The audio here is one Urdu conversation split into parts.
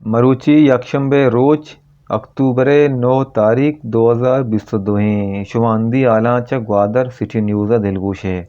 مروچی یکشنبے روز اکتوبر 9 تاریخ 2022 شماندی آلانچہ گوادر سٹی نیوز دلگوش ہے۔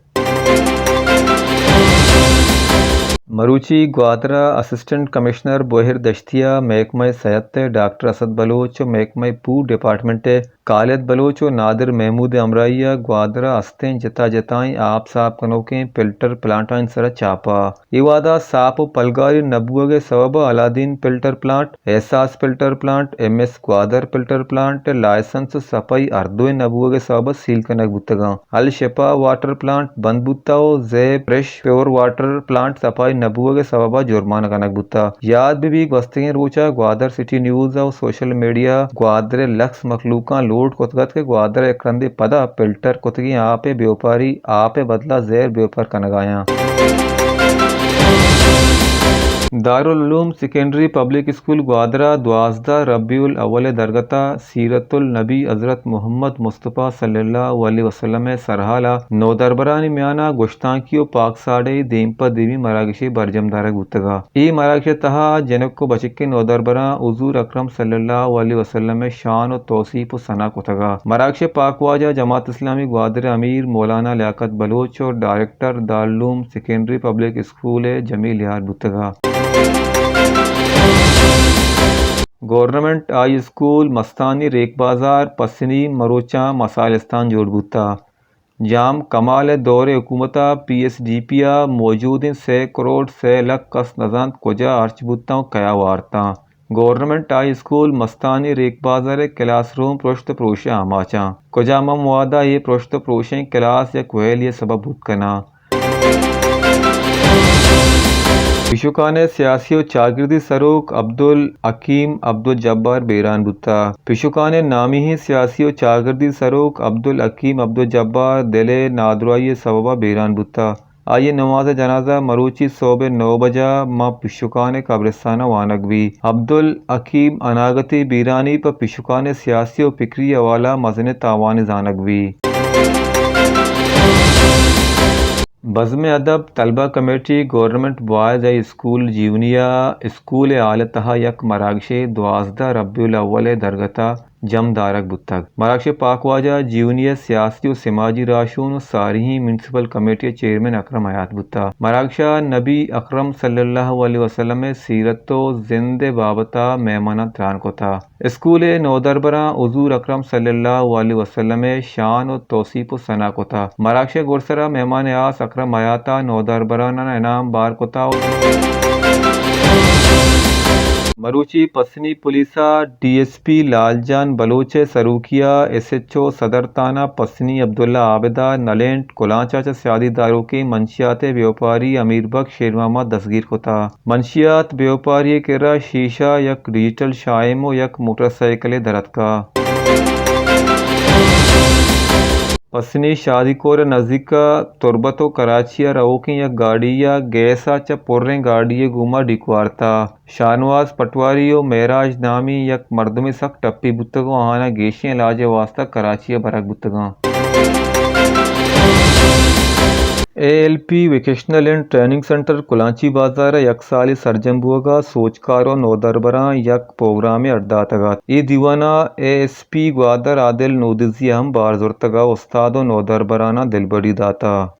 مروچی گوادرہ اسسٹنٹ کمشنر بوہر دشتیہ محکمہ صحت ڈاکٹر اسد بلوچ محکمہ پور ڈپارٹمنٹ خالد بلوچ و نادر محمود امرائیہ گوادرہ استیں جتا جتائیں آپ صاف کنوکیں فلٹر پلانٹائن سر چاپا یہ وعدہ صاف و پلگاری نبوغ سبب علادین فلٹر پلانٹ احساس filter plant M S Gwadar filter plant license صفائی اردو نبوغ سبب سیل کنک بتگاں الشفا واٹر پلانٹ بند بتا و زیب فریش پیور واٹر پلانٹ صفائی نبوغ سبب جرمانہ کنک بتا یاد بھی گوستگیں روچا گوادر سٹی نیوز و سوشل میڈیا گوادر لکس مخلوقاں لوٹ کتگت کے گوادر اکرندے پدا فلٹر کتگیں آپ بیوپاری آپ بدلہ زیر بیوپر کنگایاں دارالعلوم سیکنڈری پبلک اسکول گوادرہ 12 ربیع الاول درگتہ سیرت النبی حضرت محمد مصطفیٰ صلی اللہ علیہ وسلم سرحالہ نو دربرانی میانہ گشتانکی و پاک ساڑے دیم پا دیوی مراکش برجم دارک بتگا ای مراکش تہا جنک کو بچکے نو دربران حضور اکرم صلی اللہ علیہ وسلم شان و توصیف و ثنا کتگا مراکش پاک واجہ جماعت اسلامی گوادر امیر مولانا لیاقت بلوچ اور director Darul Uloom secondary public school Jameel یار بتگا گورنمنٹ ہائی اسکول مستانی ریک بازار پسنی مروچاں مسالستان جوڑ بوتا جام کمال دور حکومتہ پی ایس ڈی پی موجود 6 کروڑ 6 لاکھ کس نزانت کجا ارچ بوتاں کیا وارتاں گورنمنٹ ہائی اسکول مستانی ریک بازار کلاس روم پرشت پروش آماچاں کجا مم وعدہ یہ پرشت پروشیں کلاس یا کوہل یہ سبب بھوت کنا پیشوکان سیاسی و چاگردی سروک عبدالحکیم عبدالجبار بیران بتا پیشوکان نامی ہی سیاسی و چاگردی سروک عبدالحکیم عبدالجبار دل نادرائی سببہ بیران بتا آئیے نماز جنازہ مروچی صبح 9 بجا ماں پیشوکان قبرستانہ وانک بھی عبدالحکیم اناگتی بیرانی پر پیشوکان سیاسی و فکری حوالہ مزن تاوان زانک بھی بزم ادب طلبہ committee government boys high school جیونیا اسکول اعلی تہا یک مراکش 12 ربیع الاول درگتہ جم دارک بتگ مراکش پاک واجہ جیونیا سیاسی و سماجی راشون و ساری میونسپل کمیٹی چیئرمین اکرم حیات بتا مراکشہ نبی اکرم صلی اللہ علیہ وسلم سیرت و زند بابتا مہمانہ تران کو تھا اسکول نو دربراں حضور اکرم صلی اللہ علیہ وسلم شان و توصیف و ثنا کو تھا مراکش گورسرا مہمان آس اکرم حیاتہ نو دربرانہ انعام بار کو تھا مروچی پسنی پولیسہ ڈی ایس پی لال جان بلوچ سروکیہ ایس ایچ او صدر تانہ پسنی عبداللہ عابدہ نلینٹ کلاں چاچا سیادی داروں کے منشیات بیوپاری امیر بخش شیر محمد دستگیر کو تھا منشیات بیوپاری کرا شیشہ یک ڈیجیٹل شائم و یک موٹر سائیکل درت کا پسنی شادی کور نزدیک تربت و کراچی روکیں یک گاڑی یا گیسا چا پریں گاڑی گوما ڈیکوارتا شاہنواز پٹواری و معراج نامی یک مردمی سخت ٹپی بتگو آہانا گیشیں علاج واسطہ کراچی برک بتگاں A L P vocational and training centre Kalanchi بازار یک سالی سرجم بوگا سوچکارو نو دربراں یک پروگرام ارداتگا ای دیوانہ اے ایس پی گوادر عادل نودزی ہم بار زرتگا استاد و نو دربرانہ دلبڑی داتا